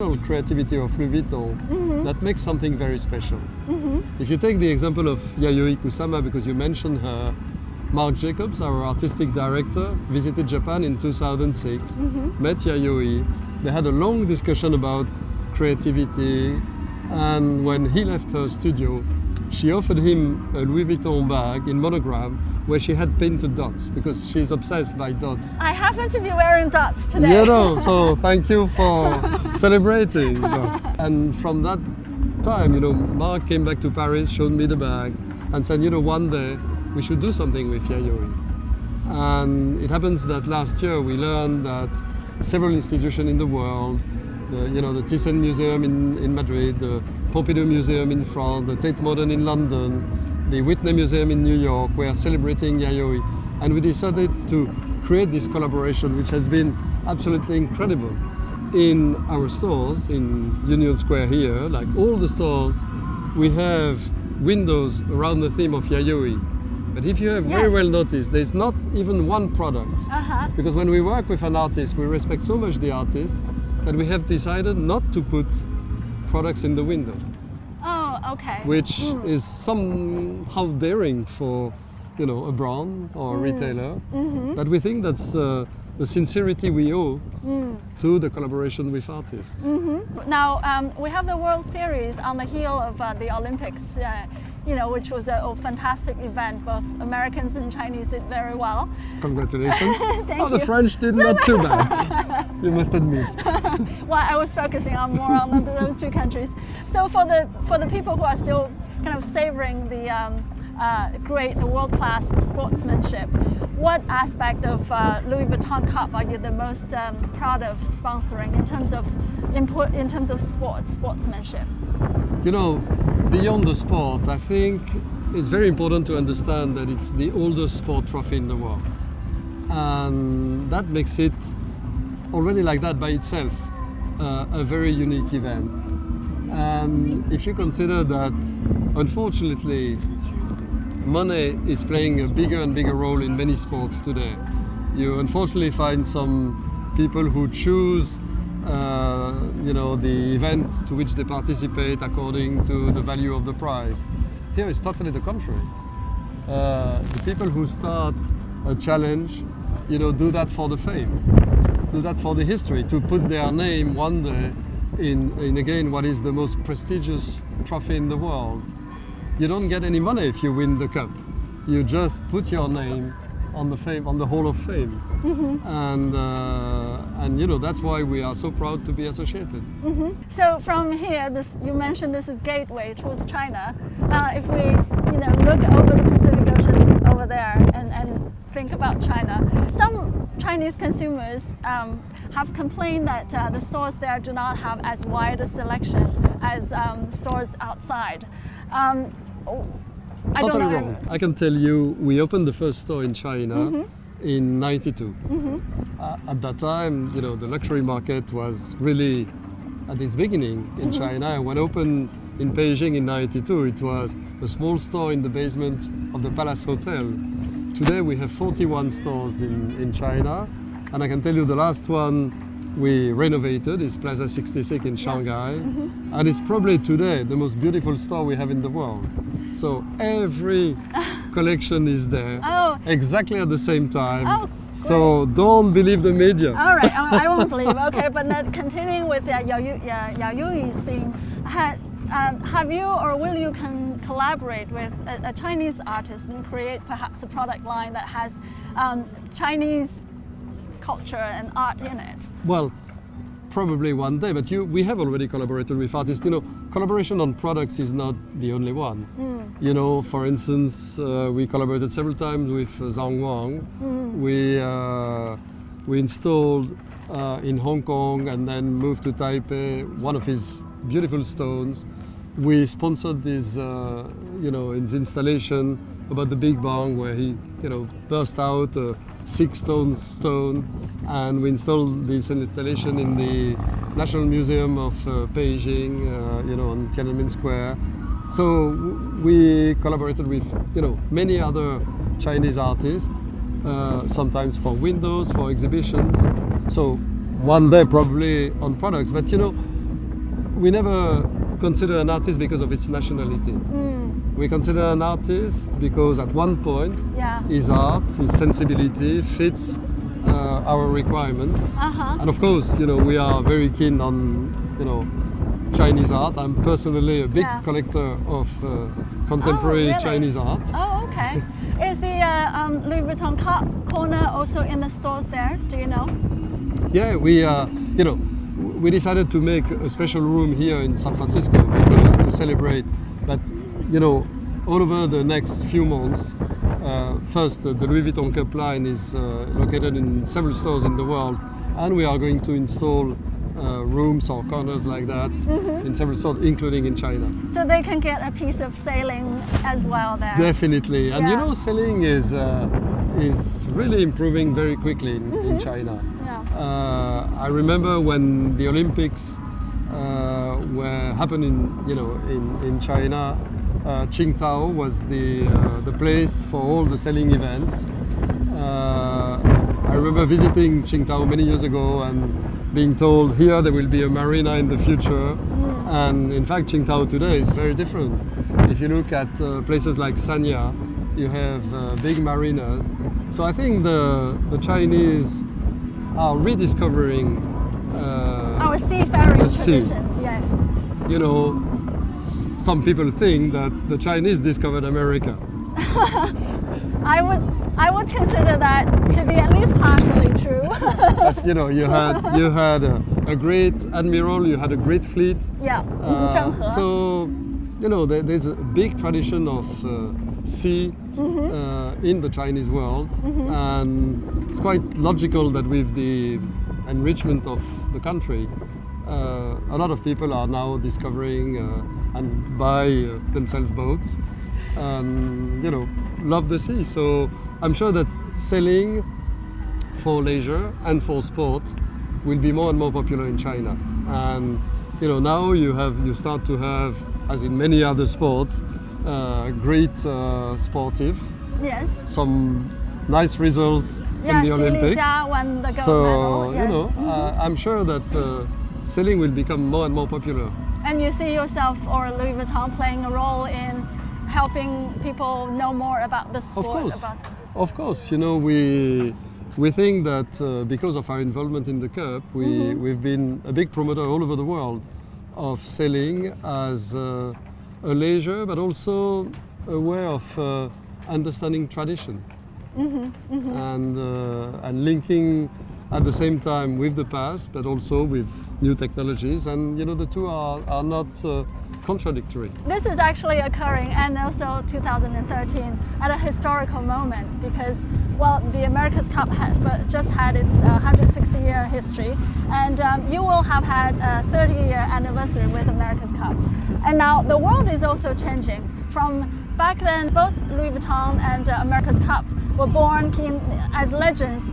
creativity of Vuitton that makes something very special. Mm-hmm. If you take the example of Yayoi Kusama, because you mentioned her, Marc Jacobs, our artistic director, visited Japan in 2006, met Yayoi. They had a long discussion about creativity, and when he left her studio, she offered him a Louis Vuitton bag in monogram where she had painted dots, because she's obsessed by dots. I happen to be wearing dots today. You know, so thank you for celebrating dots. And from that time, you know, Marc came back to Paris, showed me the bag, and said, you know, one day we should do something with Yayoi. And it happens that last year we learned that several institutions in the world, the Thyssen Museum in Madrid, the Pompidou Museum in France, the Tate Modern in London, the Whitney Museum in New York, were celebrating Yayoi. And we decided to create this collaboration, which has been absolutely incredible. In our stores, in Union Square here, like all the stores, we have windows around the theme of Yayoi. But if you have very well noticed, there's not even one product. Because when we work with an artist, we respect so much the artist that we have decided not to put products in the window. Oh, okay. Which is somehow daring for, you know, a brand or a retailer. But we think that's the sincerity we owe to the collaboration with artists. Now, we have the World Series on the heel of the Olympics, which was a fantastic event. Both Americans and Chinese did very well. Congratulations. Thank you. The French did not too bad, you must admit. Well, I was focusing more on those two countries. So for the people who are still kind of savoring the world-class sportsmanship, what aspect of Louis Vuitton Cup are you the most proud of sponsoring in terms of input, in terms of sportsmanship? You know, beyond the sport, I think it's very important to understand that it's the oldest sport trophy in the world. And that makes it already like that by itself a very unique event. And if you consider that, unfortunately, money is playing a bigger and bigger role in many sports today. You unfortunately find some people who choose the event to which they participate according to the value of the prize. Here it's totally the contrary. The people who start a challenge, do that for the fame, do that for the history, to put their name one day in again what is the most prestigious trophy in the world. You don't get any money if you win the cup. You just put your name on the Hall of Fame, and that's why we are so proud to be associated. So from here, you mentioned this is gateway towards China. If we look over the Pacific Ocean over there and think about China, some Chinese consumers have complained that the stores there do not have as wide a selection as stores outside. Totally wrong. I can tell you, we opened the first store in China in '92. At that time, the luxury market was really at its beginning in China. And when opened in Beijing in '92, it was a small store in the basement of the Palace Hotel. Today we have 41 stores in China, and I can tell you the last one we renovated is Plaza 66 in Shanghai, and it's probably today the most beautiful store we have in the world. So every collection is there exactly at the same time. So don't believe the media. All right, I won't believe. Okay, but then continuing with Yayui's theme, have you or will you collaborate with a Chinese artist and create perhaps a product line that has Chinese culture and art in it? Well, probably one day, but we have already collaborated with artists. Collaboration on products is not the only one. For instance, we collaborated several times with Zhang Wang. We installed in Hong Kong and then moved to Taipei one of his beautiful stones. We sponsored his installation about the Big Bang, where he burst out a 6-ton stone, and we installed this installation in the National Museum of Beijing, on Tiananmen Square. So we collaborated with many other Chinese artists, sometimes for windows, for exhibitions. So one day probably on products, but we never consider an artist because of its nationality. We consider an artist because at one point his art, his sensibility fits our requirements. And of course, we are very keen on, Chinese art. I'm personally a big collector of contemporary Chinese art. Oh, okay. Is the Louis Vuitton Cup corner also in the stores there? Do you know? Yeah, we decided to make a special room here in San Francisco because to celebrate. But all over the next few months, first the Louis Vuitton Cup line is located in several stores in the world, and we are going to install rooms or corners like that in several stores, including in China. So they can get a piece of sailing as well there. Definitely, and sailing is really improving very quickly in China. I remember when the Olympics were happening, in China, Qingdao was the place for all the sailing events. I remember visiting Qingdao many years ago and being told here there will be a marina in the future. And in fact, Qingdao today is very different. If you look at places like Sanya, you have big marinas. So I think the Chinese are rediscovering our seafaring sea. tradition. Yes. Some people think that the Chinese discovered America. I would consider that to be at least partially true. But, you had a great admiral, you had a great fleet. Yeah. So there's a big tradition of sea in the Chinese world, and it's quite logical that with the enrichment of the country, a lot of people are now discovering and buy themselves boats and love the sea. So I'm sure that sailing for leisure and for sport will be more and more popular in China. And now you start to have, as in many other sports, great sportive. Yes. Some nice results in the Olympics. Jia won the gold So medal. Yes. I'm sure that sailing will become more and more popular. And you see yourself or Louis Vuitton playing a role in helping people know more about the sport. Of course. We think that because of our involvement in the Cup, we've been a big promoter all over the world of sailing as a leisure, but also a way of understanding tradition and linking at the same time with the past, but also with new technologies. And the two are not contradictory. This is actually occurring, and also 2013, at a historical moment because, the America's Cup just had its 160-year history, and you will have had a 30-year anniversary with America's Cup. And now the world is also changing. From back then, both Louis Vuitton and America's Cup were born as legends.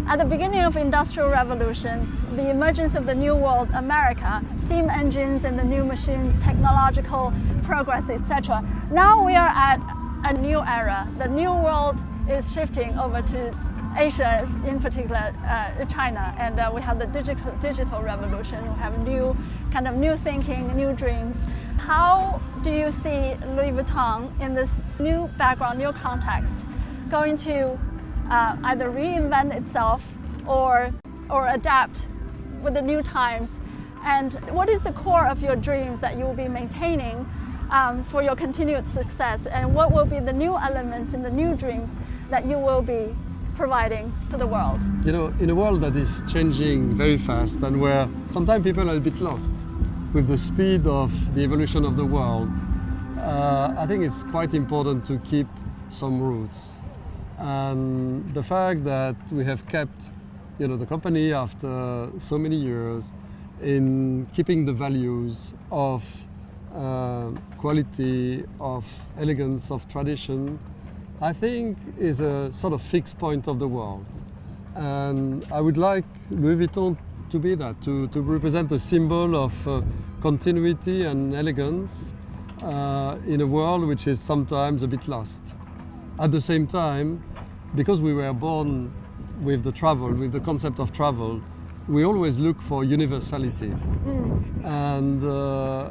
At the beginning of Industrial Revolution, the emergence of the New World America, steam engines and the new machines, technological progress, etc. Now we are at a new era. The new world is shifting over to Asia, in particular China, and we have the digital revolution. We have new thinking, new dreams. How do you see Louis Vuitton in this new background, new context, going to either reinvent itself or adapt with the new times? And what is the core of your dreams that you will be maintaining for your continued success? And what will be the new elements in the new dreams that you will be providing to the world? In a world that is changing very fast and where sometimes people are a bit lost with the speed of the evolution of the world, I think it's quite important to keep some roots. And the fact that we have kept, the company after so many years in keeping the values of quality, of elegance, of tradition, I think is a sort of fixed point of the world. And I would like Louis Vuitton to be that, to represent a symbol of continuity and elegance in a world which is sometimes a bit lost. At the same time, because we were born with the concept of travel, we always look for universality. And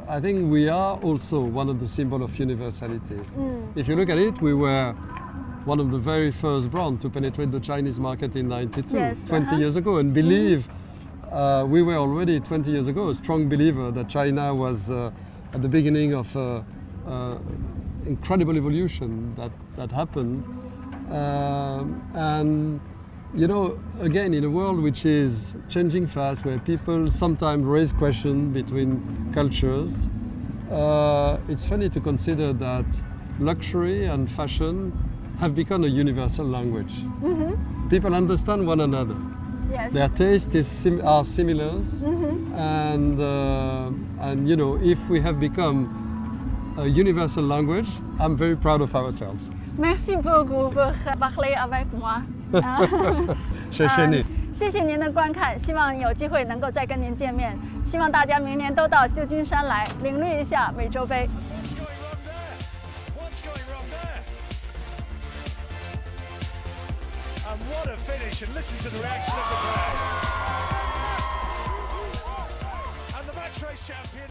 I think we are also one of the symbols of universality. If you look at it, we were one of the very first brands to penetrate the Chinese market in 92, Yes, 20 years ago, and believe we were already 20 years ago a strong believer that China was at the beginning of incredible evolution that happened. And you know, again, in a world which is changing fast, where people sometimes raise questions between cultures, it's funny to consider that luxury and fashion have become a universal language. People understand one another. Yes. Their tastes are similar, and you know, if we have become a universal language, I'm very proud of ourselves. Merci beaucoup pour parler avec moi. 谢谢你。谢谢您的观看，希望有机会能够再跟您见面。希望大家明年都到旧金山来领略一下美洲杯。What's going wrong there? And what a finish, and listen to the reaction of the crowd.